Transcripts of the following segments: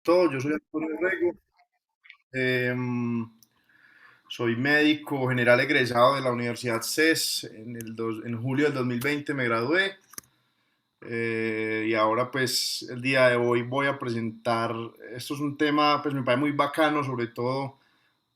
Todo, yo soy Antonio Rego, em, soy médico general egresado de la Universidad CES, en julio del 2020 me gradué, y ahora pues el día de hoy voy a presentar, esto es un tema pues me parece muy bacano, sobre todo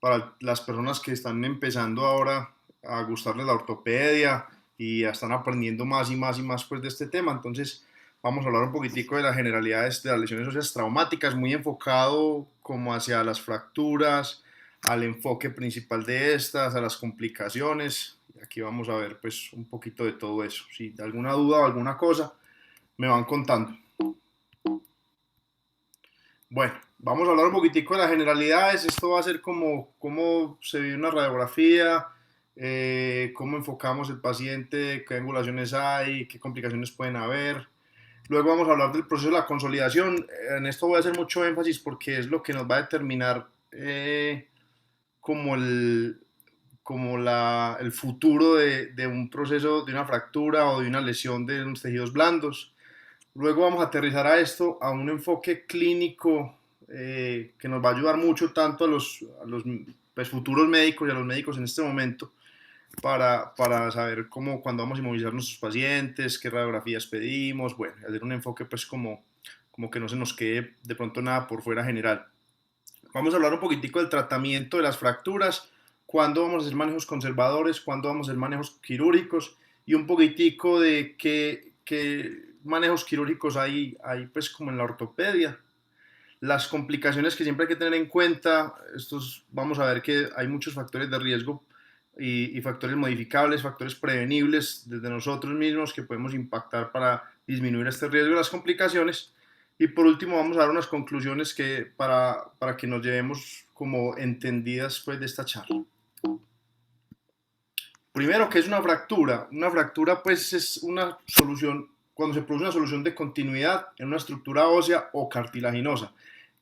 para las personas que están empezando ahora a gustarles la ortopedia y ya están aprendiendo más y más y más pues de este tema. Entonces vamos a hablar un poquitico de las generalidades de las lesiones óseas traumáticas, muy enfocado como hacia las fracturas, al enfoque principal de estas, a las complicaciones. Y aquí vamos a ver pues un poquito de todo eso. Si hay alguna duda o alguna cosa, me van contando. Bueno, vamos a hablar un poquitico de las generalidades. Esto va a ser como cómo se ve una radiografía, cómo enfocamos el paciente, qué angulaciones hay, qué complicaciones pueden haber. Luego vamos a hablar del proceso de la consolidación. En esto voy a hacer mucho énfasis porque es lo que nos va a determinar como el futuro de un proceso, de una fractura o de una lesión de unos tejidos blandos. Luego vamos a aterrizar a esto a un enfoque clínico que nos va a ayudar mucho tanto a los pues, futuros médicos y a los médicos en este momento para saber cómo, cuándo vamos a inmovilizar a nuestros pacientes, qué radiografías pedimos, bueno, hacer un enfoque pues como que no se nos quede de pronto nada por fuera general. Vamos a hablar un poquitico del tratamiento de las fracturas, cuándo vamos a hacer manejos conservadores, cuándo vamos a hacer manejos quirúrgicos y un poquitico de qué manejos quirúrgicos hay pues como en la ortopedia. Las complicaciones que siempre hay que tener en cuenta, vamos a ver que hay muchos factores de riesgo y factores modificables, factores prevenibles desde nosotros mismos que podemos impactar para disminuir este riesgo de las complicaciones. Y por último vamos a dar unas conclusiones para que nos llevemos como entendidas pues, de esta charla. Primero, ¿qué es una fractura? Una fractura pues es una solución, cuando se produce una solución de continuidad en una estructura ósea o cartilaginosa.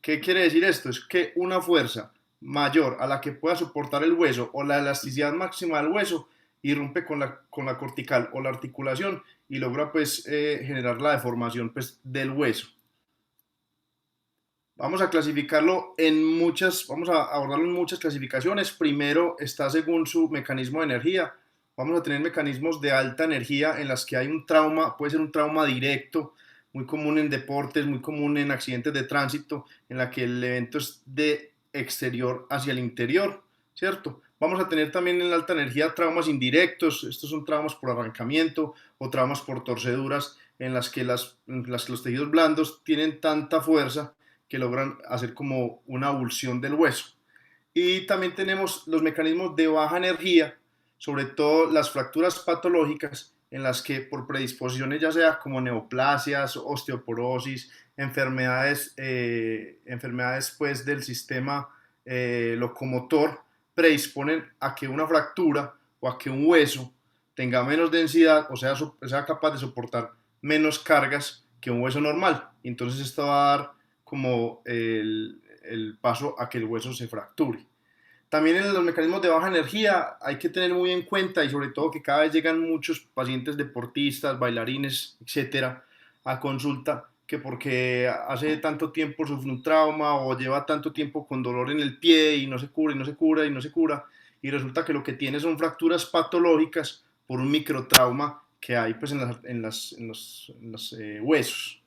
¿Qué quiere decir esto? Es que una fuerza mayor a la que pueda soportar el hueso o la elasticidad máxima del hueso irrumpe con la cortical o la articulación y logra pues generar la deformación pues, del hueso. Vamos a clasificarlo vamos a abordarlo en muchas clasificaciones. Primero está según su mecanismo de energía. Vamos a tener mecanismos de alta energía en las que hay un trauma, puede ser un trauma directo, muy común en deportes, muy común en accidentes de tránsito, en la que el evento es de exterior hacia el interior, ¿cierto? Vamos a tener también en la alta energía traumas indirectos, estos son traumas por arrancamiento o traumas por torceduras en las que los tejidos blandos tienen tanta fuerza que logran hacer como una abulsión del hueso. Y también tenemos los mecanismos de baja energía, sobre todo las fracturas patológicas, en las que por predisposiciones ya sea como neoplasias, osteoporosis, enfermedades pues, del sistema locomotor, predisponen a que una fractura o a que un hueso tenga menos densidad, o sea capaz de soportar menos cargas que un hueso normal. Entonces esto va a dar como el paso a que el hueso se fracture. También en los mecanismos de baja energía hay que tener muy en cuenta y sobre todo que cada vez llegan muchos pacientes deportistas, bailarines, etcétera, a consulta que porque hace tanto tiempo sufre un trauma o lleva tanto tiempo con dolor en el pie y no se cura y no se cura y no se cura y resulta que lo que tiene son fracturas patológicas por un microtrauma que hay pues en los huesos.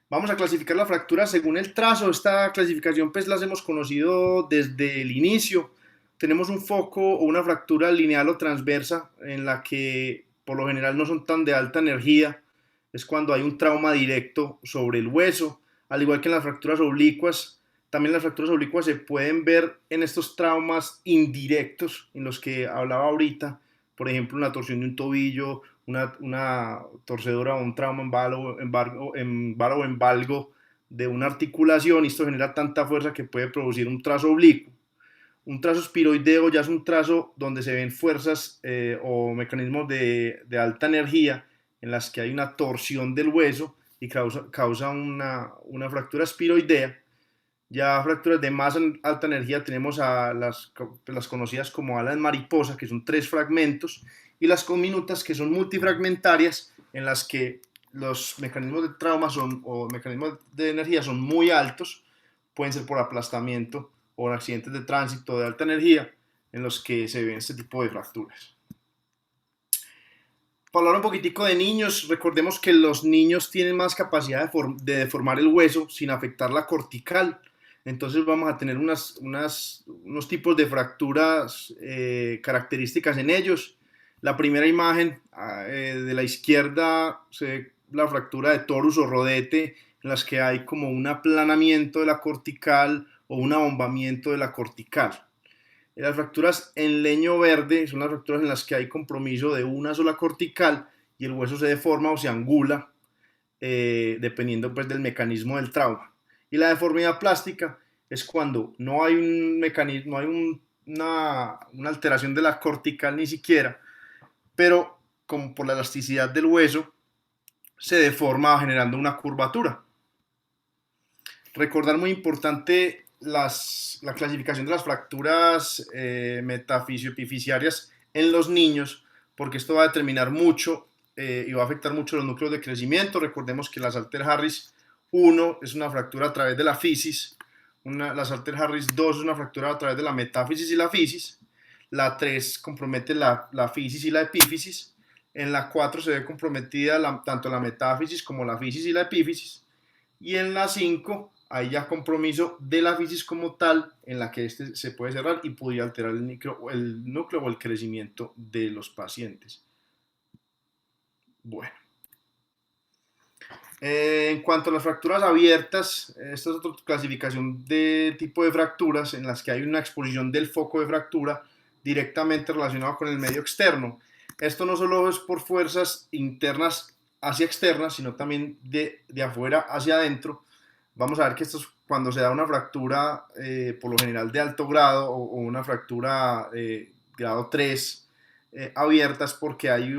Vamos a clasificar la fractura según el trazo. Esta clasificación pues las hemos conocido desde el inicio. Tenemos un foco o una fractura lineal o transversa en la que por lo general no son tan de alta energía. Es cuando hay un trauma directo sobre el hueso. Al igual que en las fracturas oblicuas, también las fracturas oblicuas se pueden ver en estos traumas indirectos en los que hablaba ahorita. Por ejemplo, una torsión de un tobillo, una torcedura o un trauma en valgo de una articulación y esto genera tanta fuerza que puede producir un trazo oblicuo. Un trazo espiroideo ya es un trazo donde se ven fuerzas o mecanismos de alta energía en las que hay una torsión del hueso y causa una fractura espiroidea. Ya fracturas de más alta energía tenemos a las conocidas como alas mariposa, que son 3 fragmentos, y las conminutas, que son multifragmentarias, en las que los mecanismos de trauma o mecanismos de energía son muy altos, pueden ser por aplastamiento o accidentes de tránsito de alta energía en los que se ven este tipo de fracturas. Para hablar un poquitico de niños, recordemos que los niños tienen más capacidad de deformar el hueso sin afectar la cortical. Entonces vamos a tener unos tipos de fracturas características en ellos. La primera imagen de la izquierda se ve la fractura de torus o rodete, en las que hay como un aplanamiento de la cortical o un abombamiento de la cortical. Las fracturas en leño verde son las fracturas en las que hay compromiso de una sola cortical y el hueso se deforma o se angula dependiendo pues del mecanismo del trauma. Y la deformidad plástica es cuando no hay un mecanismo, no hay una alteración de la cortical ni siquiera, pero como por la elasticidad del hueso se deforma generando una curvatura. Recordar muy importante la clasificación de las fracturas metafisio-epifisiarias en los niños, porque esto va a determinar mucho y va a afectar mucho los núcleos de crecimiento. Recordemos que la Salter-Harris 1 es una fractura a través de la fisis, la Salter-Harris 2 es una fractura a través de la metáfisis y la fisis, la 3 compromete la fisis y la epífisis, en la 4 se ve comprometida tanto la metáfisis como la fisis y la epífisis, y en la 5 hay ya compromiso de la fisis como tal, en la que este se puede cerrar y podría alterar el núcleo o el crecimiento de los pacientes. Bueno. En cuanto a las fracturas abiertas, esta es otra clasificación de tipo de fracturas en las que hay una exposición del foco de fractura directamente relacionado con el medio externo. Esto no solo es por fuerzas internas hacia externas, sino también de afuera hacia adentro. Vamos a ver que esto es cuando se da una fractura, por lo general de alto grado o una fractura grado 3 abiertas, porque hay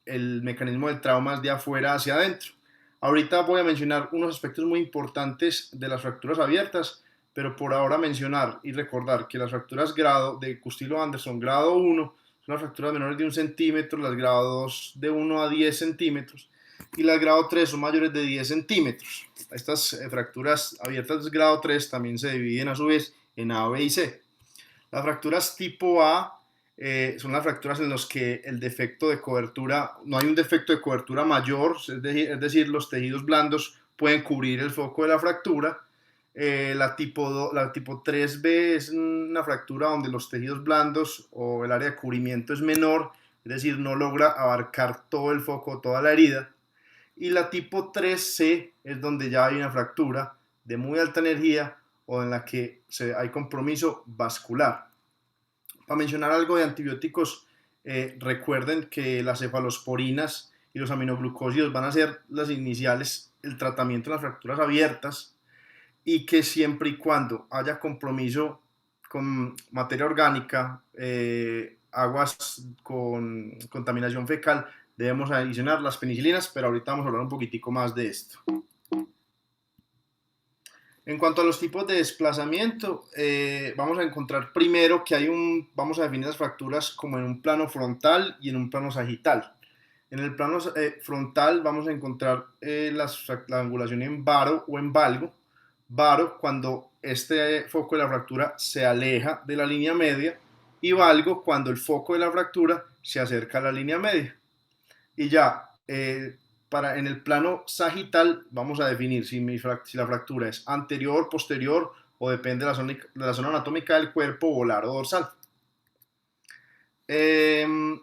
el mecanismo del trauma es de afuera hacia adentro. Ahorita voy a mencionar unos aspectos muy importantes de las fracturas abiertas, pero por ahora mencionar y recordar que las fracturas de Custilo-Anderson grado 1 son las fracturas menores de 1 centímetro, las grado 2 de 1 a 10 centímetros y las grado 3 son mayores de 10 centímetros. Estas fracturas abiertas de grado 3 también se dividen a su vez en A, B y C. Las fracturas tipo A son las fracturas en las que el defecto de cobertura, no hay un defecto de cobertura mayor, es decir, los tejidos blandos pueden cubrir el foco de la fractura. La tipo 3B es una fractura donde los tejidos blandos o el área de cubrimiento es menor, es decir, no logra abarcar todo el foco, toda la herida. Y la tipo 3C es donde ya hay una fractura de muy alta energía o en la que hay compromiso vascular. Para mencionar algo de antibióticos, recuerden que las cefalosporinas y los aminoglucósidos van a ser las iniciales, el tratamiento de las fracturas abiertas, y que siempre y cuando haya compromiso con materia orgánica, aguas con contaminación fecal, debemos adicionar las penicilinas, pero ahorita vamos a hablar un poquitico más de esto. En cuanto a los tipos de desplazamiento, vamos a encontrar primero que vamos a definir las fracturas como en un plano frontal y en un plano sagital. En el plano frontal vamos a encontrar la angulación en varo o en valgo. Varo cuando este foco de la fractura se aleja de la línea media y valgo cuando el foco de la fractura se acerca a la línea media. Y ya, en el plano sagital vamos a definir si la fractura es anterior, posterior o depende de la zona anatómica del cuerpo, volar o dorsal. En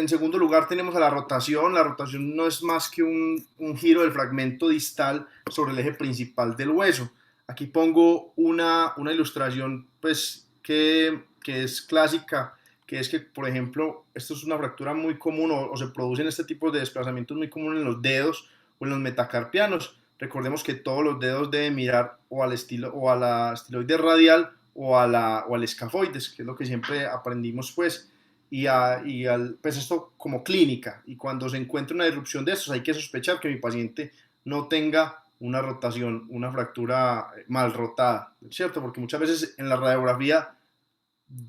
segundo lugar tenemos a la rotación. La rotación no es más que un giro del fragmento distal sobre el eje principal del hueso. Aquí pongo una ilustración pues, que es clásica, que es que, por ejemplo, esto es una fractura muy común o se producen este tipo de desplazamientos muy comunes en los dedos o en los metacarpianos. Recordemos que todos los dedos deben mirar o a la estiloide radial o al escafoides, que es lo que siempre aprendimos pues, pues esto como clínica. Y cuando se encuentra una disrupción de estos hay que sospechar que mi paciente no tenga una rotación, una fractura mal rotada, ¿cierto? Porque muchas veces en la radiografía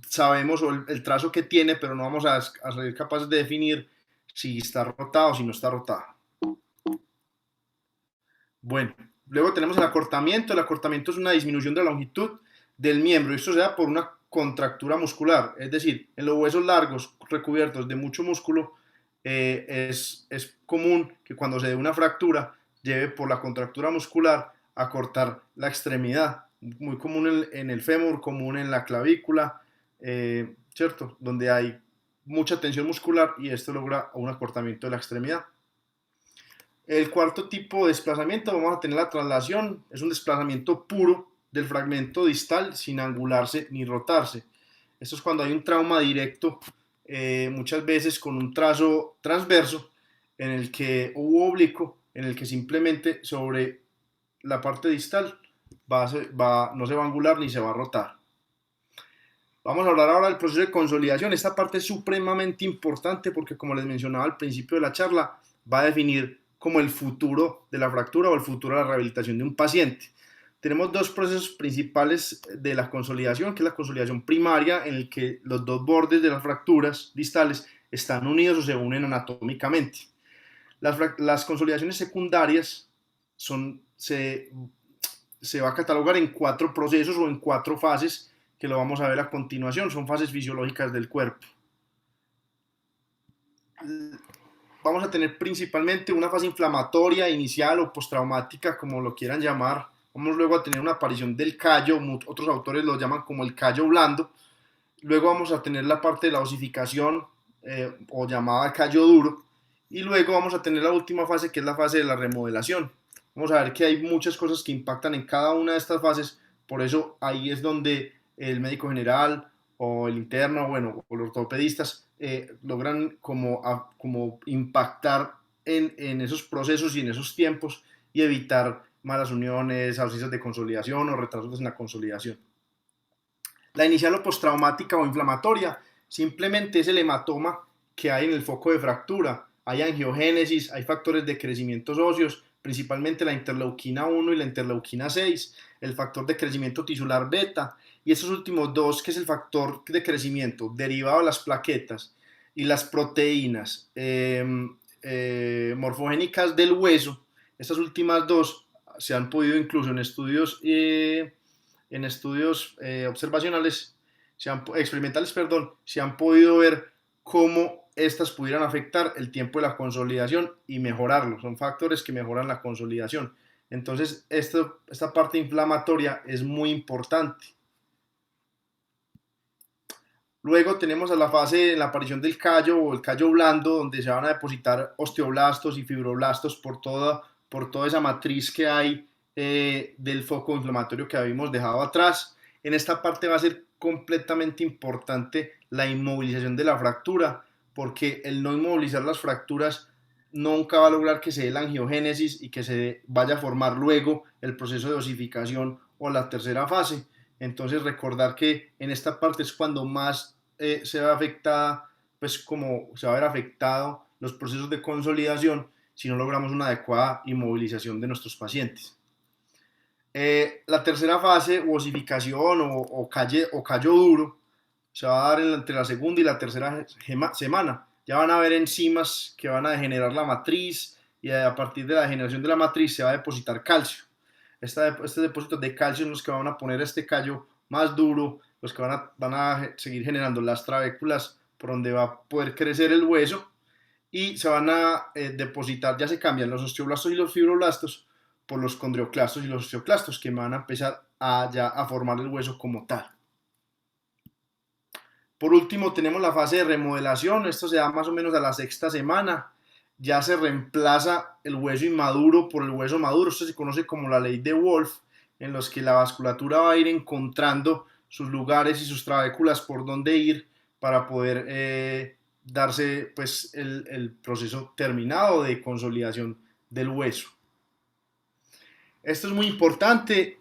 sabemos el trazo que tiene, pero no vamos a ser capaces de definir si está rotado o si no está rotado. Bueno, luego tenemos el acortamiento. El acortamiento es una disminución de la longitud del miembro. Esto se da por una contractura muscular. Es decir, en los huesos largos recubiertos de mucho músculo es común que cuando se dé una fractura lleve por la contractura muscular a cortar la extremidad. Muy común en el fémur, común en la clavícula, ¿cierto? Donde hay mucha tensión muscular y esto logra un acortamiento de la extremidad. El cuarto tipo de desplazamiento, vamos a tener la traslación, es un desplazamiento puro del fragmento distal sin angularse ni rotarse. Esto es cuando hay un trauma directo, muchas veces con un trazo transverso en el que hubo oblicuo, en el que simplemente sobre la parte distal no se va a angular ni se va a rotar. Vamos a hablar ahora del proceso de consolidación. Esta parte es supremamente importante porque, como les mencionaba al principio de la charla, va a definir como el futuro de la fractura o el futuro de la rehabilitación de un paciente. Tenemos dos procesos principales de la consolidación, que es la consolidación primaria, en el que los dos bordes de las fracturas distales están unidos o se unen anatómicamente. Las consolidaciones secundarias se va a catalogar en 4 procesos o en 4 fases que lo vamos a ver a continuación, son fases fisiológicas del cuerpo. Vamos a tener principalmente una fase inflamatoria, inicial o postraumática, como lo quieran llamar. Vamos luego a tener una aparición del callo, otros autores lo llaman como el callo blando. Luego vamos a tener la parte de la osificación o llamada callo duro. Y luego vamos a tener la última fase, que es la fase de la remodelación. Vamos a ver que hay muchas cosas que impactan en cada una de estas fases, por eso ahí es donde el médico general o el interno, bueno, o los ortopedistas logran como impactar en esos procesos y en esos tiempos y evitar malas uniones, ausencias de consolidación o retrasos en la consolidación. La inicial o postraumática o inflamatoria simplemente es el hematoma que hay en el foco de fractura. Hay angiogénesis, hay factores de crecimiento óseos, principalmente la interleuquina 1 y la interleuquina 6, el factor de crecimiento tisular beta, y esos últimos dos, que es el factor de crecimiento derivado de las plaquetas y las proteínas morfogénicas del hueso. Estas últimas dos se han podido incluso en estudios observacionales, experimentales, perdón, se han podido ver cómo estas pudieran afectar el tiempo de la consolidación y mejorarlo. Son factores que mejoran la consolidación. Entonces, esta parte inflamatoria es muy importante. Luego tenemos a la fase de la aparición del callo o el callo blando, donde se van a depositar osteoblastos y fibroblastos por toda esa matriz que hay del foco inflamatorio que habíamos dejado atrás. En esta parte va a ser completamente importante la inmovilización de la fractura, porque el no inmovilizar las fracturas nunca va a lograr que se dé la angiogénesis y que se vaya a formar luego el proceso de osificación o la tercera fase. Entonces recordar que en esta parte es cuando más se va afectada, pues como se va a ver afectado los procesos de consolidación si no logramos una adecuada inmovilización de nuestros pacientes. La tercera fase, osificación o callo duro, se va a dar entre la segunda y la tercera semana. Ya van a haber enzimas que van a degenerar la matriz y a partir de la degeneración de la matriz se va a depositar calcio. Este depósitos de calcio son los que van a poner este callo más duro, los que van a seguir generando las trabéculas por donde va a poder crecer el hueso y se van a depositar, ya se cambian los osteoblastos y los fibroblastos por los condrioclastos y los osteoclastos que van a empezar a formar el hueso como tal. Por último tenemos la fase de remodelación, esto se da más o menos a la sexta semana, ya se reemplaza el hueso inmaduro por el hueso maduro, esto se conoce como la ley de Wolff, en los que la vasculatura va a ir encontrando sus lugares y sus trabéculas por donde ir para poder darse pues el proceso terminado de consolidación del hueso. Esto es muy importante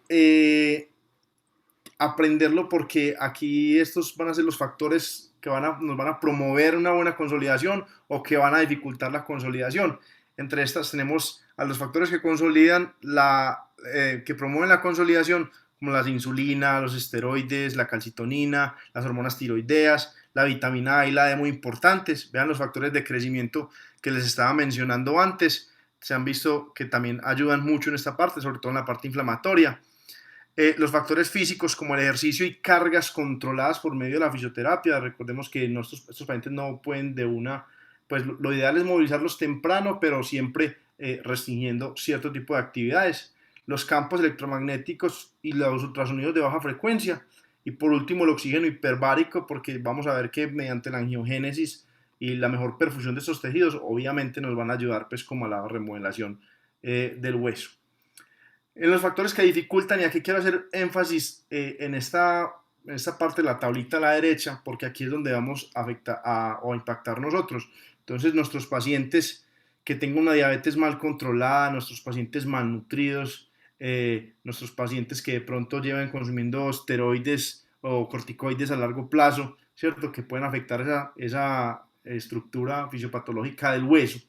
aprenderlo porque aquí estos van a ser los factores que nos van a promover una buena consolidación o que van a dificultar la consolidación. Entre estas tenemos a los factores que consolidan que promueven la consolidación, como la insulina, los esteroides, la calcitonina, las hormonas tiroideas, la vitamina A y la D muy importantes. Vean los factores de crecimiento que les estaba mencionando antes. se han visto que también ayudan mucho en esta parte, sobre todo en la parte inflamatoria. Los factores físicos como el ejercicio y cargas controladas por medio de la fisioterapia. Recordemos que estos pacientes no pueden de una, pues lo ideal es movilizarlos temprano, pero siempre restringiendo cierto tipo de actividades. Los campos electromagnéticos y los ultrasonidos de baja frecuencia. Y por último, el oxígeno hiperbárico, porque vamos a ver que mediante la angiogénesis y la mejor perfusión de estos tejidos, obviamente nos van a ayudar pues como a la remodelación del hueso. En los factores que dificultan, y aquí quiero hacer énfasis en esta parte de la tablita a la derecha, porque aquí es donde vamos a afectar o a impactar nosotros. Entonces, nuestros pacientes que tengan una diabetes mal controlada, nuestros pacientes malnutridos, nuestros pacientes que de pronto llevan consumiendo esteroides o corticoides a largo plazo, ¿cierto? Que pueden afectar esa estructura fisiopatológica del hueso.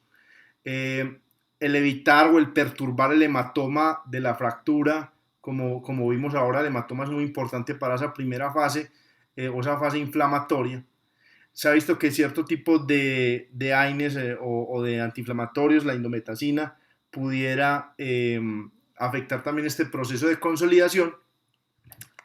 El evitar o el perturbar el hematoma de la fractura, como vimos ahora, el hematoma es muy importante para esa primera fase o esa fase inflamatoria. Se ha visto que cierto tipo de AINES o de antiinflamatorios, la indometacina, pudiera afectar también este proceso de consolidación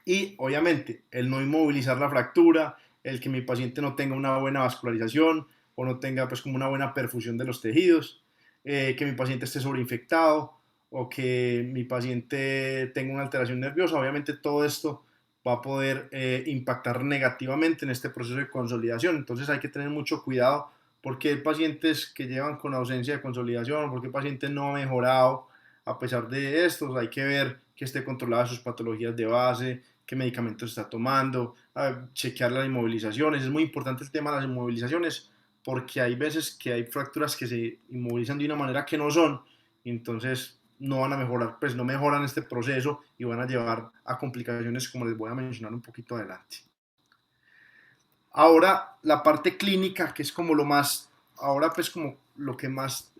y obviamente el no inmovilizar la fractura, el que mi paciente no tenga una buena vascularización o no tenga pues como una buena perfusión de los tejidos, que mi paciente esté sobreinfectado o que mi paciente tenga una alteración nerviosa, obviamente todo esto va a poder impactar negativamente en este proceso de consolidación. Entonces hay que tener mucho cuidado porque hay pacientes que llevan con ausencia de consolidación, porque el paciente no ha mejorado a pesar de esto, hay que ver que esté controlada sus patologías de base, qué medicamentos está tomando, chequear las inmovilizaciones. Es muy importante el tema de las inmovilizaciones porque hay veces que hay fracturas que se inmovilizan de una manera que no son y entonces no van a mejorar, pues no mejoran este proceso y van a llevar a complicaciones como les voy a mencionar un poquito adelante. Ahora la parte clínica, que es como lo más, ahora pues como lo que más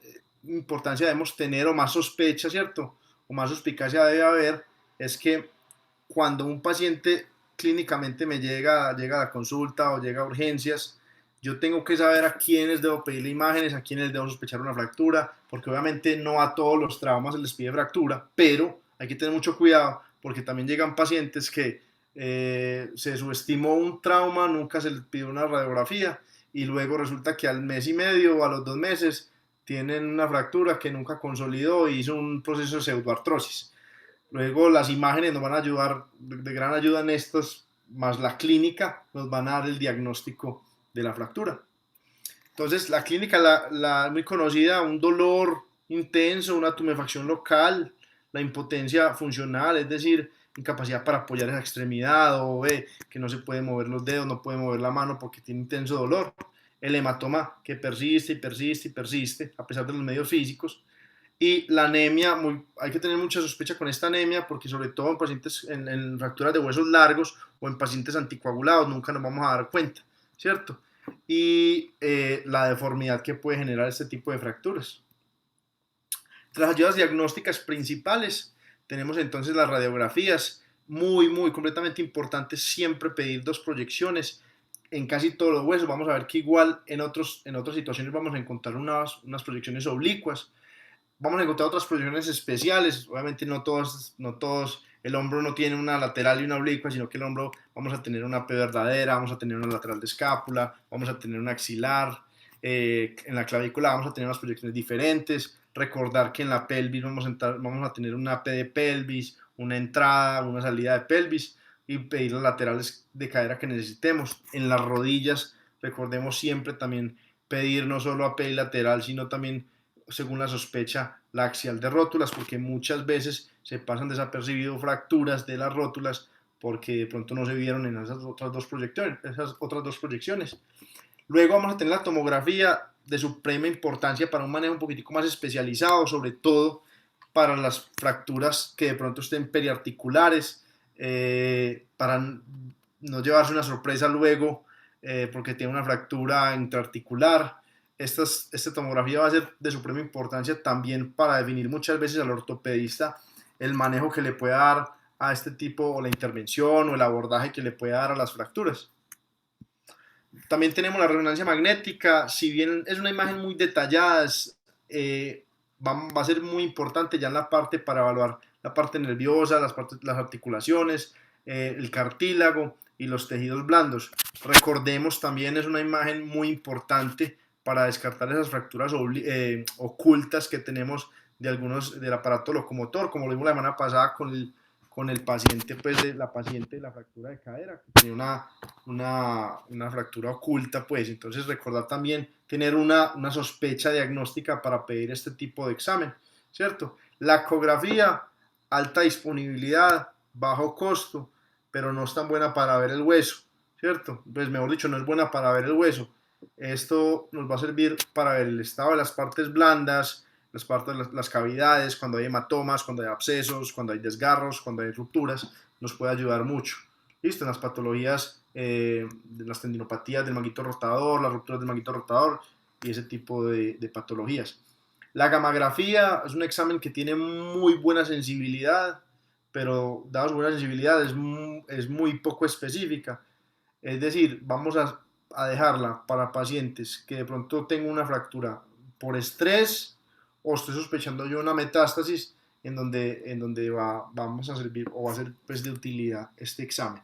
importancia debemos tener o más sospecha, ¿cierto? O más suspicacia debe haber, es que cuando un paciente clínicamente me llega a la consulta o llega a urgencias, yo tengo que saber a quiénes debo pedirle imágenes, a quiénes debo sospechar una fractura, porque obviamente no a todos los traumas se les pide fractura, pero hay que tener mucho cuidado porque también llegan pacientes que se subestimó un trauma, nunca se les pidió una radiografía y luego resulta que al mes y medio o a los 2 meses tienen una fractura que nunca consolidó y hizo un proceso de pseudoartrosis. Luego las imágenes nos van a ayudar, de gran ayuda en estos, más la clínica nos van a dar el diagnóstico de la fractura. Entonces la clínica, la muy conocida, un dolor intenso, una tumefacción local, la impotencia funcional, es decir, incapacidad para apoyar esa extremidad o que no se puede mover los dedos, no puede mover la mano porque tiene intenso dolor, el hematoma que persiste y persiste y persiste a pesar de los medios físicos, y la anemia, hay que tener mucha sospecha con esta anemia porque sobre todo en pacientes en fracturas de huesos largos o en pacientes anticoagulados nunca nos vamos a dar cuenta, ¿cierto? Y la deformidad que puede generar este tipo de fracturas. Las ayudas diagnósticas principales tenemos entonces las radiografías, muy completamente importante siempre pedir 2 proyecciones en casi todos los huesos. Vamos a ver que igual en otras situaciones vamos a encontrar unas proyecciones oblicuas. Vamos a encontrar otras proyecciones especiales, obviamente no todos, el hombro no tiene una lateral y una oblicua, sino que el hombro vamos a tener una P verdadera, vamos a tener una lateral de escápula, vamos a tener una axilar, en la clavícula vamos a tener unas proyecciones diferentes, recordar que en la pelvis vamos a tener una P de pelvis, una entrada, una salida de pelvis y pedir las laterales de cadera que necesitemos. En las rodillas, recordemos siempre también pedir no solo AP lateral, sino también según la sospecha, la axial de rótulas, porque muchas veces se pasan desapercibido fracturas de las rótulas porque de pronto no se vieron en esas otras dos proyecciones. Luego vamos a tener la tomografía de suprema importancia para un manejo un poquitico más especializado, sobre todo para las fracturas que de pronto estén periarticulares, para no llevarse una sorpresa luego porque tiene una fractura intraarticular. Esta tomografía va a ser de suprema importancia también para definir muchas veces al ortopedista el manejo que le pueda dar a este tipo o la intervención o el abordaje que le pueda dar a las fracturas. También tenemos la resonancia magnética, si bien es una imagen muy detallada, va a ser muy importante ya en la parte para evaluar la parte nerviosa, las articulaciones, el cartílago y los tejidos blandos. Recordemos también es una imagen muy importante para descartar esas fracturas ocultas que tenemos de algunos del aparato locomotor, como lo vimos la semana pasada con el paciente, pues de la paciente de la fractura de cadera, que tenía una fractura oculta, pues entonces recordar también tener una sospecha diagnóstica para pedir este tipo de examen, ¿cierto? La ecografía, alta disponibilidad, bajo costo, pero no es tan buena para ver el hueso, ¿cierto? Pues mejor dicho, no es buena para ver el hueso. Esto nos va a servir para ver el estado de las partes blandas, las cavidades, cuando hay hematomas, cuando hay abscesos, cuando hay desgarros, cuando hay rupturas, nos puede ayudar mucho. ¿Listo? En las patologías, de las tendinopatías del manguito rotador, las rupturas del manguito rotador y ese tipo de patologías. La gamografía es un examen que tiene muy buena sensibilidad, pero dada su buena sensibilidad es muy poco específica. Es decir, vamos a dejarla para pacientes que de pronto tengan una fractura por estrés o estoy sospechando yo una metástasis en donde vamos a servir o va a ser pues, de utilidad este examen.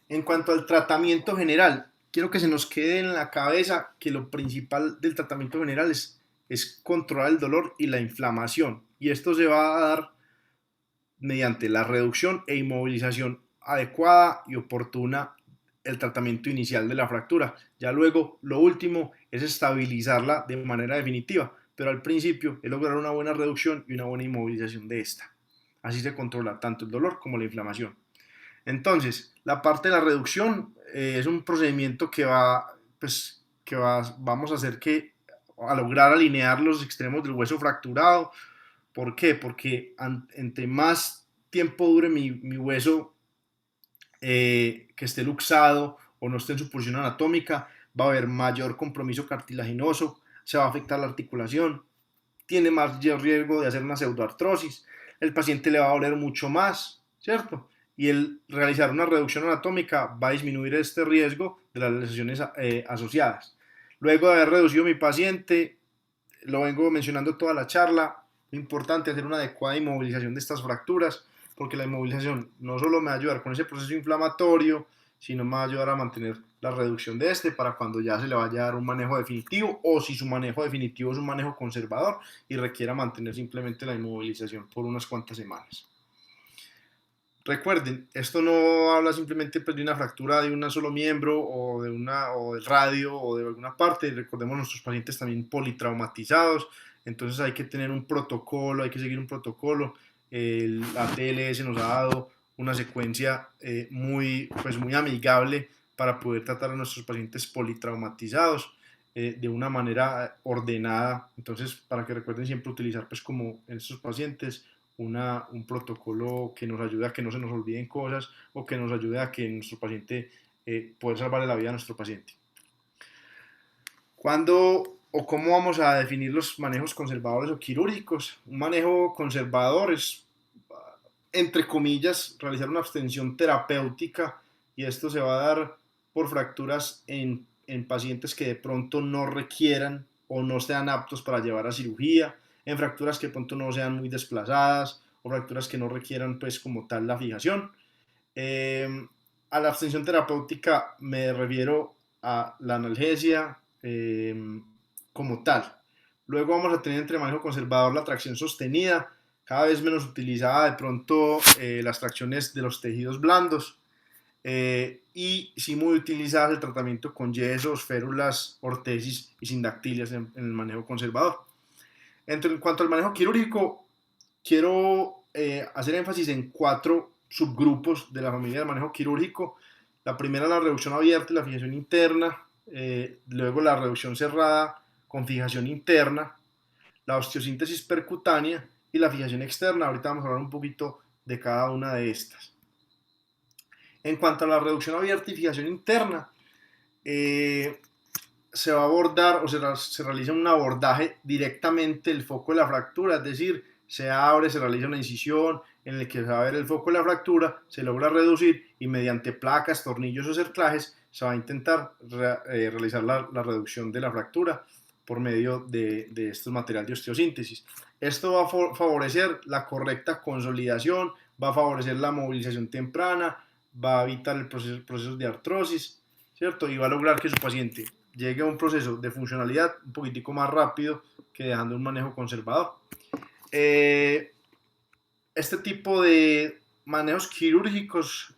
En cuanto al tratamiento general, quiero que se nos quede en la cabeza que lo principal del tratamiento general es controlar el dolor y la inflamación. Y esto se va a dar mediante la reducción e inmovilización adecuada y oportuna el tratamiento inicial de la fractura. Ya luego, lo último es estabilizarla de manera definitiva, pero al principio es lograr una buena reducción y una buena inmovilización de esta. Así se controla tanto el dolor como la inflamación. Entonces, la parte de la reducción es un procedimiento vamos a hacer a lograr alinear los extremos del hueso fracturado. ¿Por qué? Porque entre más tiempo dure mi hueso que esté luxado o no esté en su posición anatómica, va a haber mayor compromiso cartilaginoso, se va a afectar la articulación, tiene más riesgo de hacer una pseudoartrosis, el paciente le va a doler mucho más, ¿cierto? Y el realizar una reducción anatómica va a disminuir este riesgo de las lesiones asociadas. Luego de haber reducido mi paciente, lo vengo mencionando toda la charla, es importante hacer una adecuada inmovilización de estas fracturas, porque la inmovilización no solo me va a ayudar con ese proceso inflamatorio, sino me va a ayudar a mantener la reducción de este para cuando ya se le vaya a dar un manejo definitivo, o si su manejo definitivo es un manejo conservador y requiera mantener simplemente la inmovilización por unas cuantas semanas. Recuerden, esto no habla simplemente pues, de una fractura de un solo miembro o del radio o de alguna parte. Recordemos nuestros pacientes también politraumatizados, entonces hay que tener un protocolo, hay que seguir un protocolo. El ATLS nos ha dado una secuencia muy amigable para poder tratar a nuestros pacientes politraumatizados de una manera ordenada. Entonces, para que recuerden siempre utilizar pues como en estos pacientes un protocolo que nos ayude a que no se nos olviden cosas o que nos ayude a que nuestro paciente pueda salvarle la vida a nuestro paciente. ¿Cuándo o cómo vamos a definir los manejos conservadores o quirúrgicos? Un manejo conservador es, entre comillas, realizar una abstención terapéutica, y esto se va a dar por fracturas en pacientes que de pronto no requieran o no sean aptos para llevar a cirugía, en fracturas que de pronto no sean muy desplazadas o fracturas que no requieran pues como tal la fijación. A la abstención terapéutica me refiero a la analgesia como tal. Luego vamos a tener entre manejo conservador la tracción sostenida, cada vez menos utilizada de pronto las tracciones de los tejidos blandos, y sí muy utilizadas el tratamiento con yesos, férulas, ortesis y sindactilias en el manejo conservador. En cuanto al manejo quirúrgico, quiero hacer énfasis en 4 subgrupos de la familia del manejo quirúrgico. La primera, la reducción abierta y la fijación interna, luego la reducción cerrada con fijación interna, la osteosíntesis percutánea y la fijación externa. Ahorita vamos a hablar un poquito de cada una de estas. En cuanto a la reducción abierta y fijación interna, se va a abordar o se realiza un abordaje directamente del foco de la fractura, es decir, se abre, se realiza una incisión en el que se va a ver el foco de la fractura, se logra reducir y mediante placas, tornillos o cerclajes se va a intentar realizar la reducción de la fractura por medio de estos materiales de osteosíntesis. Esto va a favorecer la correcta consolidación, va a favorecer la movilización temprana, va a evitar el proceso de artrosis, ¿cierto? Y va a lograr que su paciente llegue a un proceso de funcionalidad un poquitico más rápido que dejando un manejo conservador. Este tipo de manejos quirúrgicos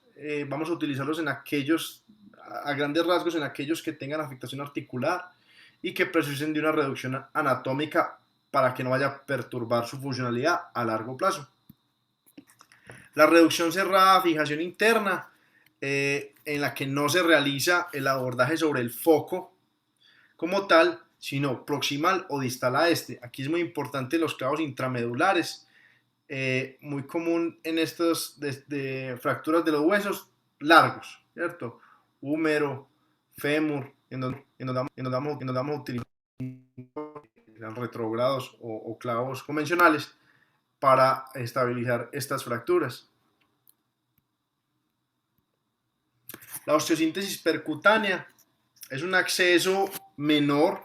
vamos a utilizarlos en aquellos, a grandes rasgos, en aquellos que tengan afectación articular y que precisen de una reducción anatómica para que no vaya a perturbar su funcionalidad a largo plazo. La reducción cerrada, fijación interna, en la que no se realiza el abordaje sobre el foco como tal, sino proximal o distal a este. Aquí es muy importante los clavos intramedulares, muy común en estos de fracturas de los huesos largos, ¿cierto? Húmero, fémur, en donde vamos a utilizar retrógrados o clavos convencionales para estabilizar estas fracturas. La osteosíntesis percutánea es un acceso menor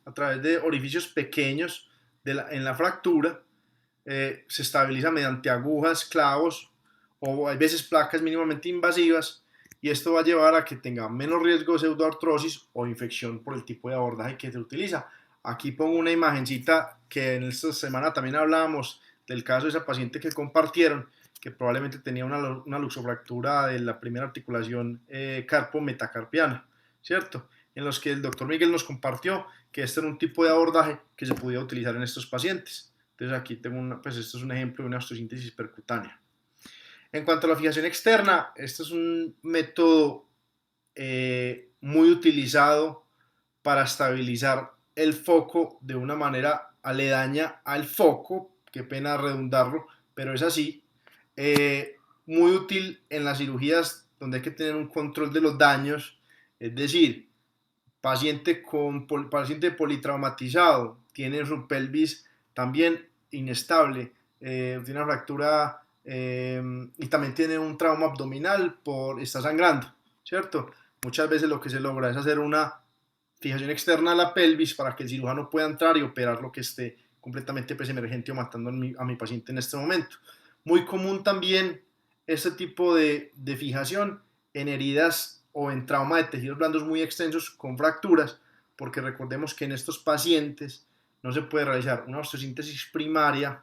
a través de orificios pequeños en la fractura. Se estabiliza mediante agujas, clavos o hay veces placas mínimamente invasivas, y esto va a llevar a que tenga menos riesgo de pseudoartrosis o infección por el tipo de abordaje que se utiliza. Aquí pongo una imagencita que en esta semana también hablábamos del caso de esa paciente que compartieron, que probablemente tenía una luxofractura de la primera articulación carpo-metacarpiana, ¿cierto? En los que el doctor Miguel nos compartió que este era un tipo de abordaje que se podía utilizar en estos pacientes. Entonces aquí tengo pues esto es un ejemplo de una osteosíntesis percutánea. En cuanto a la fijación externa, este es un método muy utilizado para estabilizar el foco de una manera aledaña al foco, qué pena redundarlo, pero es así. Muy útil en las cirugías donde hay que tener un control de los daños, es decir, paciente politraumatizado, tiene su pelvis también inestable, tiene una fractura y también tiene un trauma abdominal está sangrando, ¿cierto? Muchas veces lo que se logra es hacer una fijación externa a la pelvis para que el cirujano pueda entrar y operar lo que esté completamente pues, emergente o matando a mi paciente en este momento. Muy común también este tipo de fijación en heridas o en trauma de tejidos blandos muy extensos con fracturas, porque recordemos que en estos pacientes no se puede realizar una osteosíntesis primaria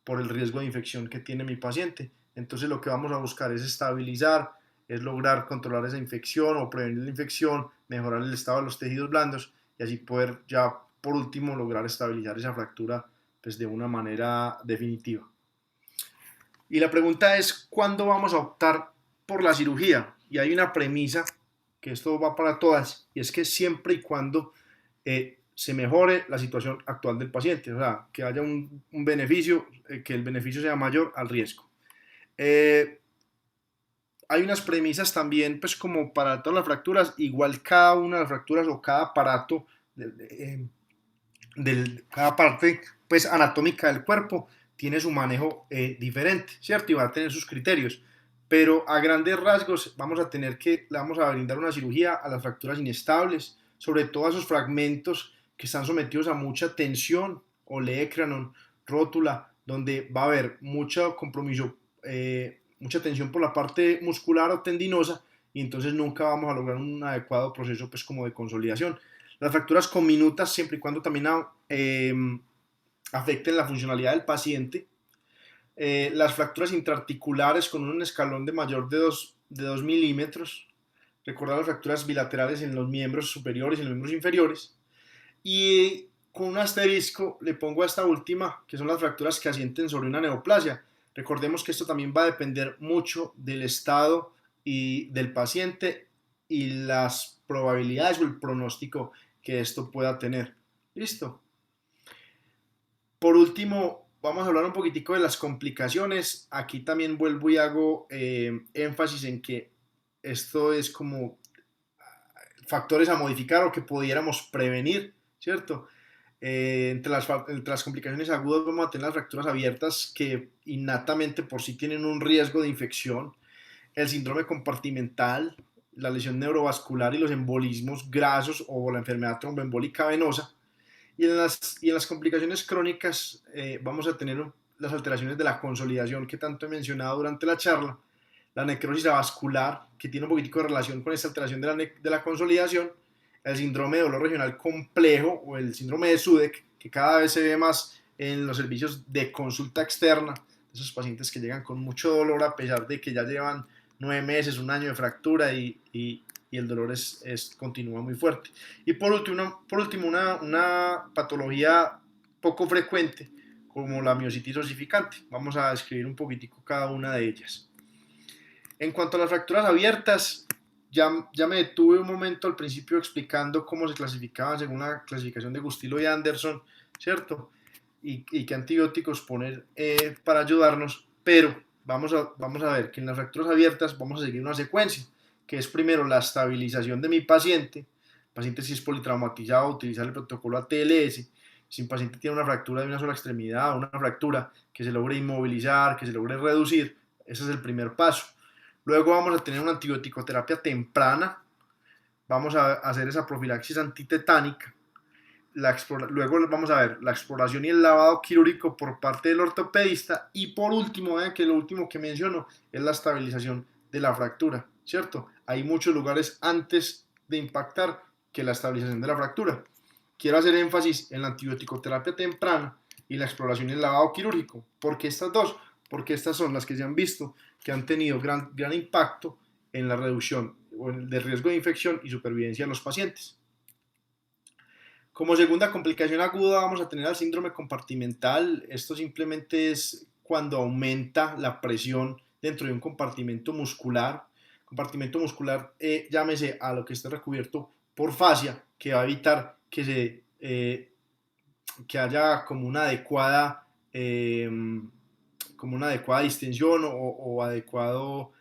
por el riesgo de infección que tiene mi paciente. Entonces lo que vamos a buscar es estabilizar, es lograr controlar esa infección o prevenir la infección, mejorar el estado de los tejidos blandos y así poder ya por último lograr estabilizar esa fractura pues, de una manera definitiva. Y la pregunta es, ¿cuándo vamos a optar por la cirugía? Y hay una premisa, que esto va para todas, y es que siempre y cuando se mejore la situación actual del paciente, o sea, que haya un beneficio, que el beneficio sea mayor al riesgo. Hay unas premisas también, pues como para todas las fracturas, igual cada una de las fracturas o cada aparato, cada parte pues anatómica del cuerpo tiene su manejo diferente, ¿cierto? Y va a tener sus criterios. Pero a grandes rasgos le vamos a brindar una cirugía a las fracturas inestables, sobre todo a esos fragmentos que están sometidos a mucha tensión, olecranon, rótula, donde va a haber mucho compromiso, mucha tensión por la parte muscular o tendinosa, y entonces nunca vamos a lograr un adecuado proceso pues como de consolidación. Las fracturas comminutas, siempre y cuando también afecten la funcionalidad del paciente. Las fracturas intraarticulares con un escalón de mayor de 2 milímetros. Recordar las fracturas bilaterales en los miembros superiores y en los miembros inferiores. Y con un asterisco le pongo a esta última, que son las fracturas que asienten sobre una neoplasia. Recordemos que esto también va a depender mucho del estado y del paciente y las probabilidades o el pronóstico que esto pueda tener. ¿Listo? Por último, vamos a hablar un poquitico de las complicaciones. Aquí también vuelvo y hago énfasis en que esto es como factores a modificar o que pudiéramos prevenir, ¿cierto? Entre las complicaciones agudas vamos a tener las fracturas abiertas que innatamente por sí tienen un riesgo de infección, el síndrome compartimental, la lesión neurovascular y los embolismos grasos o la enfermedad tromboembólica venosa. Y en las complicaciones crónicas vamos a tener las alteraciones de la consolidación que tanto he mencionado durante la charla, la necrosis avascular, que tiene un poquitico de relación con esta alteración de la consolidación, el síndrome de dolor regional complejo o el síndrome de SUDEC, que cada vez se ve más en los servicios de consulta externa, esos pacientes que llegan con mucho dolor a pesar de que ya llevan 9 meses, un año de fractura y el dolor continúa muy fuerte. Y por último una patología poco frecuente como la miositis osificante. Vamos a describir un poquitico cada una de ellas. En cuanto a las fracturas abiertas, ya me detuve un momento al principio explicando cómo se clasificaban según la clasificación de Gustilo y Anderson, ¿cierto? Y qué antibióticos poner para ayudarnos, pero vamos a ver que en las fracturas abiertas vamos a seguir una secuencia, que es primero la estabilización de mi paciente. El paciente si es politraumatizado, utilizar el protocolo ATLS. Si un paciente tiene una fractura de una sola extremidad o una fractura que se logre inmovilizar, que se logre reducir, ese es el primer paso. Luego vamos a tener una antibiótico-terapia temprana, vamos a hacer esa profilaxis antitetánica. Luego vamos a ver la exploración y el lavado quirúrgico por parte del ortopedista. Y por último, vean que lo último que menciono es la estabilización de la fractura, ¿cierto? Hay muchos lugares antes de impactar que la estabilización de la fractura. Quiero hacer énfasis en la antibiótico-terapia temprana y la exploración y el lavado quirúrgico. ¿Por qué estas dos? Porque estas son las que se han visto que han tenido gran impacto en la reducción del riesgo de infección y supervivencia en los pacientes. Como segunda complicación aguda vamos a tener el síndrome compartimental. Esto simplemente es cuando aumenta la presión dentro de un compartimento muscular. Compartimento muscular, llámese a lo que esté recubierto por fascia, que va a evitar que haya como una adecuada distensión o adecuado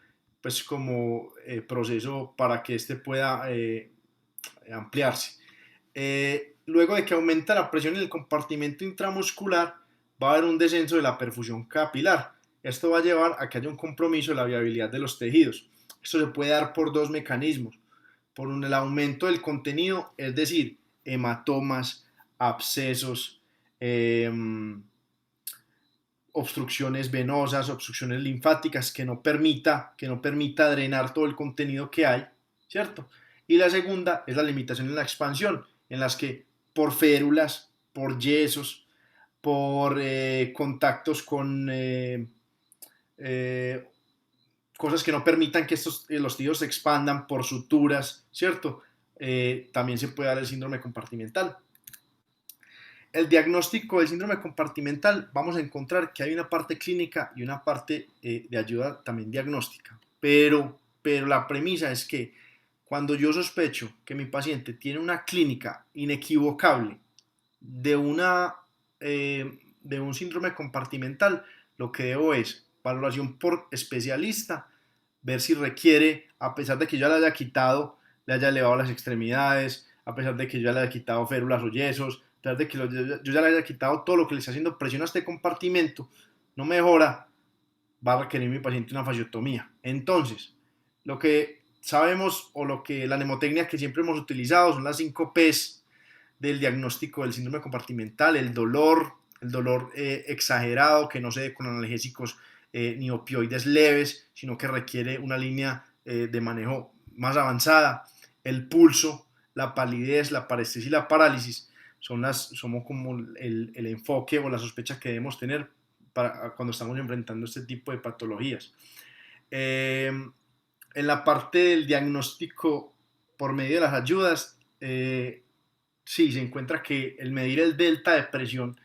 pues como proceso para que este pueda ampliarse. Luego de que aumenta la presión en el compartimento intramuscular, va a haber un descenso de la perfusión capilar. Esto va a llevar a que haya un compromiso de la viabilidad de los tejidos. Esto se puede dar por dos mecanismos. Por el aumento del contenido, es decir, hematomas, abscesos, obstrucciones venosas, obstrucciones linfáticas que no permita drenar todo el contenido que hay, ¿cierto? Y la segunda es la limitación en la expansión, en las que por férulas, por yesos, por contactos con eh, cosas que no permitan que los tejidos se expandan, por suturas, ¿cierto? También se puede dar el síndrome compartimental. El diagnóstico del síndrome compartimental, vamos a encontrar que hay una parte clínica y una parte de ayuda también diagnóstica. Pero la premisa es que cuando yo sospecho que mi paciente tiene una clínica inequivocable de, de un síndrome compartimental, lo que debo es valoración por especialista, ver si requiere, a pesar de que yo le haya quitado, le haya elevado las extremidades, a pesar de que yo ya le haya quitado férulas o yesos, a pesar de que yo ya le haya quitado todo lo que le está haciendo presión a este compartimento, no mejora, va a requerir mi paciente una fasciotomía. Entonces, lo que sabemos o lo que la mnemotecnia que siempre hemos utilizado son las 5 P's del diagnóstico del síndrome compartimental: el dolor exagerado que no se dé con analgésicos ni opioides leves, sino que requiere una línea de manejo más avanzada, el pulso, la palidez, la parestesia y la parálisis somos como el enfoque o la sospecha que debemos tener cuando estamos enfrentando este tipo de patologías. En la parte del diagnóstico por medio de las ayudas, sí, se encuentra que el medir el delta de presión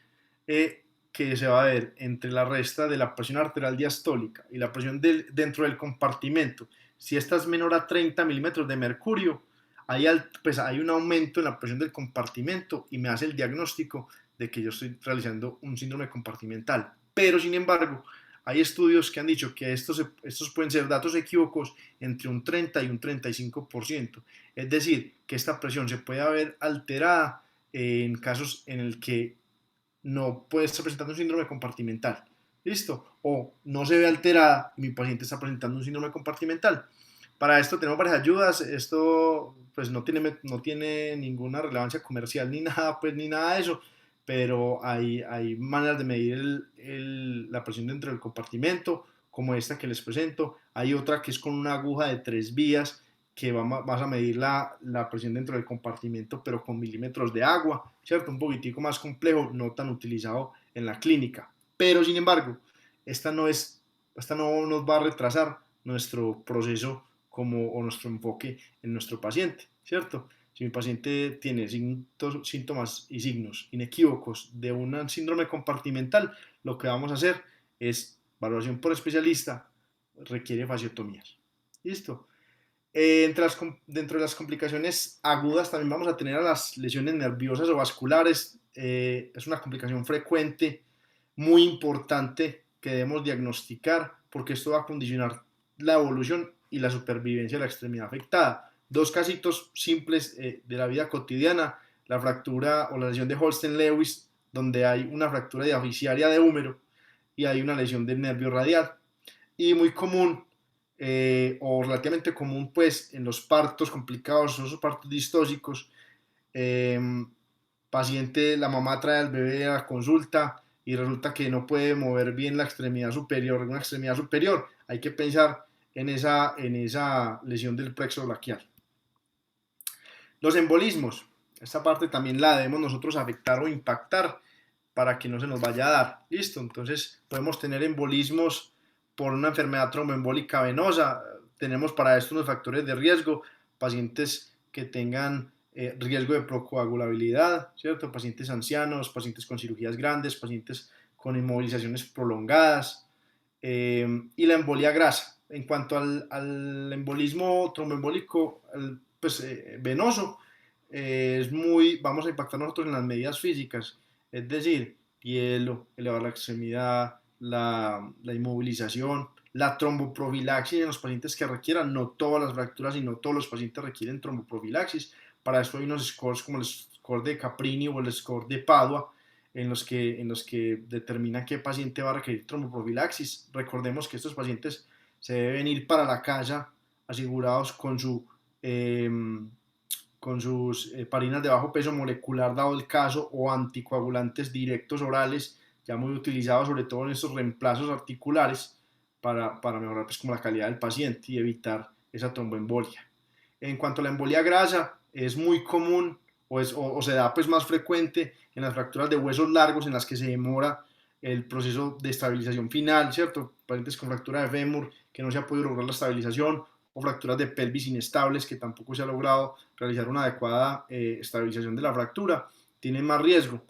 que se va a ver entre la resta de la presión arterial diastólica y la presión dentro del compartimento, si esta es menor a 30 milímetros de mercurio, pues hay un aumento en la presión del compartimento y me hace el diagnóstico de que yo estoy realizando un síndrome compartimental. Pero sin embargo, hay estudios que han dicho que estos pueden ser datos equívocos entre un 30 y un 35%. Es decir, que esta presión se puede haber alterada en casos en el que no puede estar presentando un síndrome compartimental. ¿Listo? O no se ve alterada y mi paciente está presentando un síndrome compartimental. Para esto tenemos varias ayudas. Esto pues no tiene ninguna relevancia comercial ni nada, pues ni nada de eso, pero hay maneras de medir la presión dentro del compartimento, como esta que les presento. Hay otra que es con una aguja de 3 vías que vas a medir la presión dentro del compartimento, pero con milímetros de agua, ¿cierto? Un poquitico más complejo, no tan utilizado en la clínica. Pero sin embargo, esta no nos va a retrasar nuestro proceso o nuestro enfoque en nuestro paciente, ¿cierto? Si mi paciente tiene síntomas y signos inequívocos de un síndrome compartimental, lo que vamos a hacer es valoración por especialista, requiere fasciotomías. ¿Listo? Dentro de las complicaciones agudas también vamos a tener a las lesiones nerviosas o vasculares. Es una complicación frecuente, muy importante que debemos diagnosticar porque esto va a condicionar la evolución y la supervivencia de la extremidad afectada. Dos casitos simples de la vida cotidiana: la fractura o la lesión de Holsten-Lewis, donde hay una fractura diaficiaria de húmero y hay una lesión del nervio radial. Y muy común, o relativamente común, pues en los partos complicados, esos partos distóxicos, eh, paciente, la mamá trae al bebé a la consulta y resulta que no puede mover bien la extremidad superior, una extremidad superior. Hay que pensar en esa lesión del plexo braquial. Los embolismos, esta parte también la debemos nosotros afectar o impactar para que no se nos vaya a dar. Listo, entonces podemos tener embolismos por una enfermedad tromboembólica venosa. Tenemos para esto unos factores de riesgo: pacientes que tengan riesgo de procoagulabilidad, ¿cierto? Pacientes ancianos, pacientes con cirugías grandes, pacientes con inmovilizaciones prolongadas, y la embolia grasa. En cuanto al embolismo tromboembólico pues, venoso, vamos a impactar nosotros en las medidas físicas, es decir, hielo, elevar la extremidad, la inmovilización, la tromboprofilaxis en los pacientes que requieran. No todas las fracturas y no todos los pacientes requieren tromboprofilaxis. Para eso hay unos scores como el score de Caprini o el score de Padua, en los que determina qué paciente va a requerir tromboprofilaxis. Recordemos que estos pacientes se deben ir para la casa asegurados con sus parinas de bajo peso molecular, dado el caso, o anticoagulantes directos orales, ya muy utilizados sobre todo en estos reemplazos articulares, para mejorar pues como la calidad del paciente y evitar esa tromboembolia. En cuanto a la embolia grasa, es muy común o se da pues más frecuente en las fracturas de huesos largos, en las que se demora el proceso de estabilización final, ¿cierto? Pacientes con fractura de fémur que no se ha podido lograr la estabilización, o fracturas de pelvis inestables que tampoco se ha logrado realizar una adecuada estabilización de la fractura, tienen más riesgo.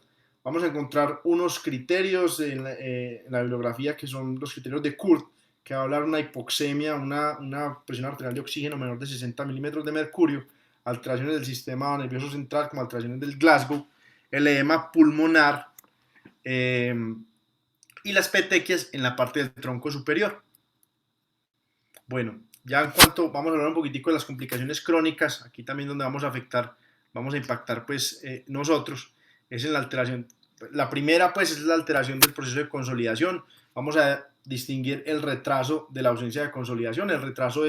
Vamos a encontrar unos criterios en la bibliografía que son los criterios de Kurt, que va a hablar de una hipoxemia, una presión arterial de oxígeno menor de 60 milímetros de mercurio, alteraciones del sistema nervioso central como alteraciones del Glasgow, el edema pulmonar, y las petequias en la parte del tronco superior. Bueno, ya en cuanto vamos a hablar un poquitico de las complicaciones crónicas, aquí también donde vamos a impactar pues nosotros, es en la alteración. La primera pues es la alteración del proceso de consolidación. Vamos a distinguir el retraso de la ausencia de consolidación. El retraso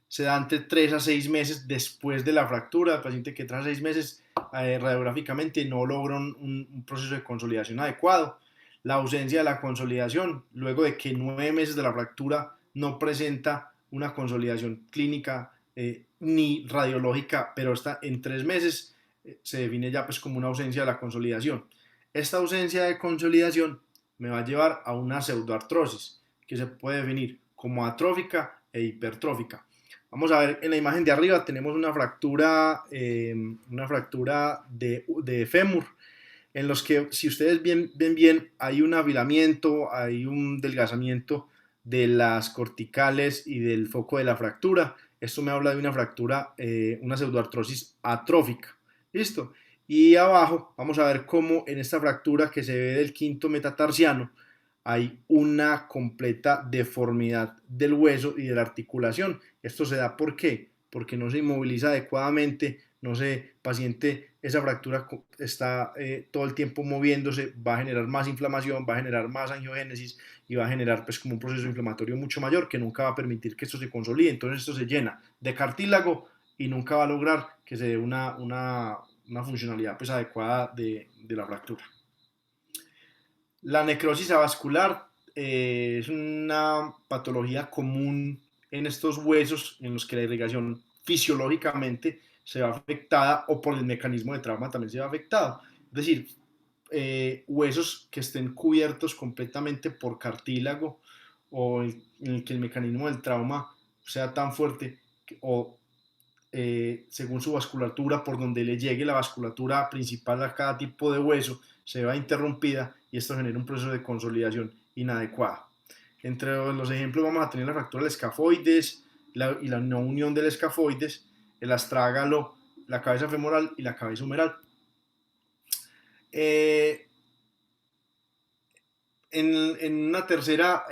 se da entre 3 a 6 meses después de la fractura. El paciente que tras 6 meses radiográficamente no logra un proceso de consolidación adecuado. La ausencia de la consolidación, luego de que 9 meses de la fractura no presenta una consolidación clínica ni radiológica, pero está en 3 meses, se define ya pues como una ausencia de la consolidación. Esta ausencia de consolidación me va a llevar a una pseudoartrosis, que se puede definir como atrófica e hipertrófica. Vamos a ver, en la imagen de arriba tenemos una fractura de fémur, en los que, si ustedes ven bien, hay un avilamiento, hay un delgazamiento de las corticales y del foco de la fractura. Esto me habla de una fractura, una pseudoartrosis atrófica. ¿Listo? Y abajo vamos a ver cómo en esta fractura que se ve del quinto metatarsiano hay una completa deformidad del hueso y de la articulación. Esto se da ¿por qué? Porque no se inmoviliza adecuadamente, paciente esa fractura está todo el tiempo moviéndose, va a generar más inflamación, va a generar más angiogénesis y va a generar pues como un proceso inflamatorio mucho mayor que nunca va a permitir que esto se consolide. Entonces esto se llena de cartílago y nunca va a lograr que se dé una funcionalidad pues adecuada de la fractura. La necrosis avascular es una patología común en estos huesos en los que la irrigación fisiológicamente se ve afectada o por el mecanismo de trauma también se ve afectado. Es decir, huesos que estén cubiertos completamente por cartílago o en el que el mecanismo del trauma sea tan fuerte o según su vasculatura, por donde le llegue la vasculatura principal a cada tipo de hueso, se va interrumpida y esto genera un proceso de consolidación inadecuado. Entre los ejemplos vamos a tener la fractura del escafoides y la no unión del escafoides, el astrágalo, la cabeza femoral y la cabeza humeral. En una tercera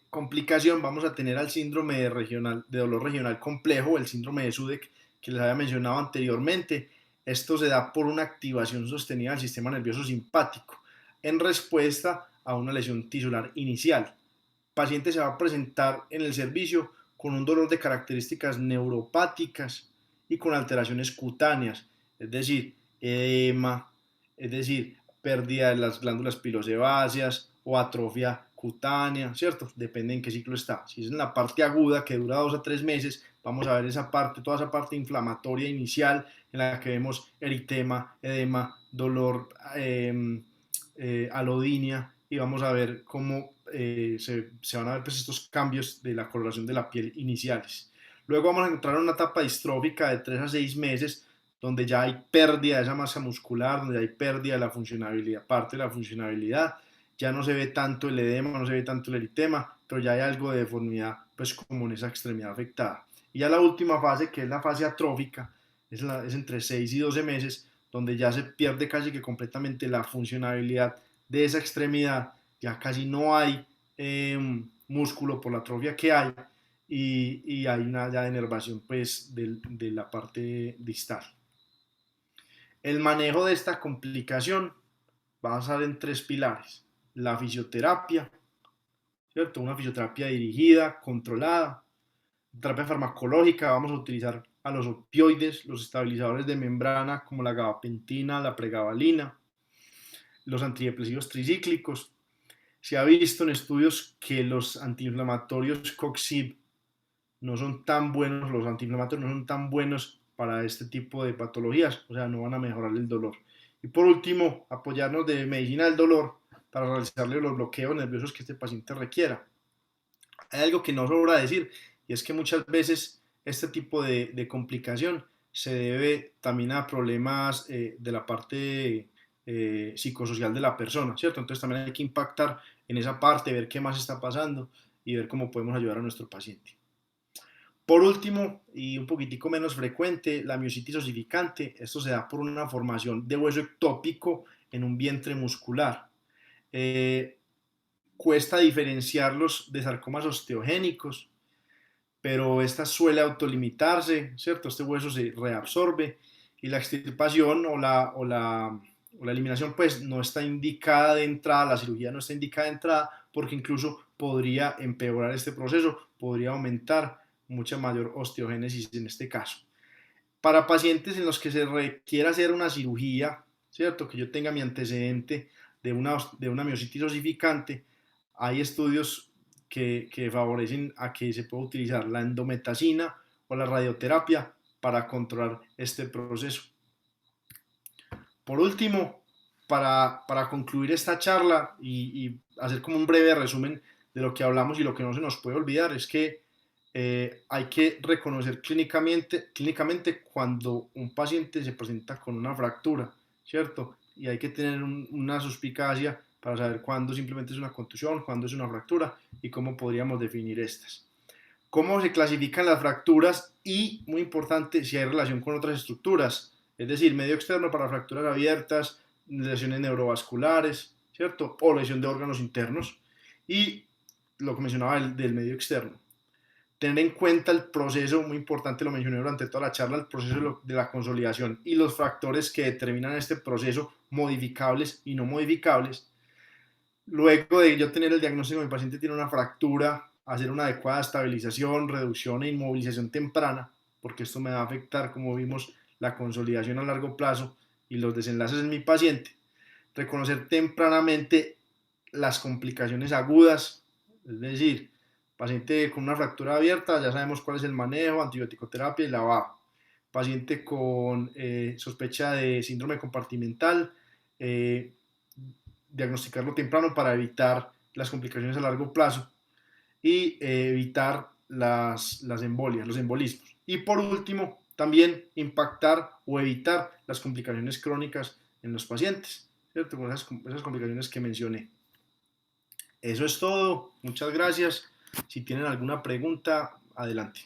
complicación vamos a tener al síndrome de dolor regional complejo, el síndrome de Sudeck, que les había mencionado anteriormente. Esto se da por una activación sostenida del sistema nervioso simpático en respuesta a una lesión tisular inicial. El paciente se va a presentar en el servicio con un dolor de características neuropáticas y con alteraciones cutáneas, es decir, edema, es decir, pérdida de las glándulas pilosebáceas o atrofia cutánea, ¿cierto? Depende en qué ciclo está. Si es en la parte aguda, que dura 2 a 3 meses, vamos a ver esa parte, toda esa parte inflamatoria inicial en la que vemos eritema, edema, dolor, alodinia, y vamos a ver cómo se van a ver pues, estos cambios de la coloración de la piel iniciales. Luego vamos a entrar en una etapa distrófica de 3 a 6 meses, donde ya hay pérdida de esa masa muscular, donde hay pérdida de la funcionabilidad, parte de la funcionabilidad, ya no se ve tanto el edema, no se ve tanto el eritema, pero ya hay algo de deformidad, pues como en esa extremidad afectada. Y ya la última fase, que es la fase atrófica, es entre 6 y 12 meses, donde ya se pierde casi que completamente la funcionabilidad de esa extremidad, ya casi no hay músculo por la atrofia que hay, y hay una ya denervación pues de la parte distal. El manejo de esta complicación va a basar en 3 pilares: la fisioterapia, ¿cierto? Una fisioterapia dirigida, controlada, terapia farmacológica, vamos a utilizar a los opioides, los estabilizadores de membrana como la gabapentina, la pregabalina, los antidepresivos tricíclicos. Se ha visto en estudios que los antiinflamatorios COX-CYP no son tan buenos, los antiinflamatorios no son tan buenos para este tipo de patologías, o sea, no van a mejorar el dolor. Y por último, apoyarnos de medicina del dolor para realizarle los bloqueos nerviosos que este paciente requiera. Hay algo que no sobra decir, y es que muchas veces este tipo de complicación se debe también a problemas de la parte psicosocial de la persona, ¿cierto? Entonces también hay que impactar en esa parte, ver qué más está pasando y ver cómo podemos ayudar a nuestro paciente. Por último, y un poquitico menos frecuente, la miositis osificante. Esto se da por una formación de hueso ectópico en un vientre muscular. Cuesta diferenciarlos de sarcomas osteogénicos, pero esta suele autolimitarse, ¿cierto? Este hueso se reabsorbe y la extirpación o la eliminación pues no está indicada de entrada, la cirugía no está indicada de entrada porque incluso podría empeorar este proceso, podría aumentar mucha mayor osteogénesis en este caso. Para pacientes en los que se requiera hacer una cirugía, ¿cierto? Que yo tenga mi antecedente de una miositis osificante, hay estudios que favorecen a que se pueda utilizar la endometacina o la radioterapia para controlar este proceso. Por último, para concluir esta charla y hacer como un breve resumen de lo que hablamos y lo que no se nos puede olvidar, es que hay que reconocer clínicamente cuando un paciente se presenta con una fractura, ¿cierto? Y hay que tener una suspicacia para saber cuándo simplemente es una contusión, cuándo es una fractura y cómo podríamos definir estas. ¿Cómo se clasifican las fracturas? Y, muy importante, si hay relación con otras estructuras, es decir, medio externo para fracturas abiertas, lesiones neurovasculares, ¿cierto? O lesión de órganos internos. Y lo que mencionaba del medio externo. tener en cuenta el proceso, muy importante, lo mencioné durante toda la charla, el proceso de la consolidación y los factores que determinan este proceso, modificables y no modificables. Luego de yo tener el diagnóstico, mi paciente tiene una fractura, hacer una adecuada estabilización, reducción e inmovilización temprana, porque esto me va a afectar, como vimos, la consolidación a largo plazo y los desenlaces en mi paciente. Reconocer tempranamente las complicaciones agudas, es decir, paciente con una fractura abierta, ya sabemos cuál es el manejo, antibiótico-terapia y lavado. Paciente con sospecha de síndrome compartimental, diagnosticarlo temprano para evitar las complicaciones a largo plazo y evitar las embolias, los embolismos. Y por último, también impactar o evitar las complicaciones crónicas en los pacientes, ¿cierto? Con esas complicaciones que mencioné. Eso es todo. Muchas gracias. Si tienen alguna pregunta, adelante.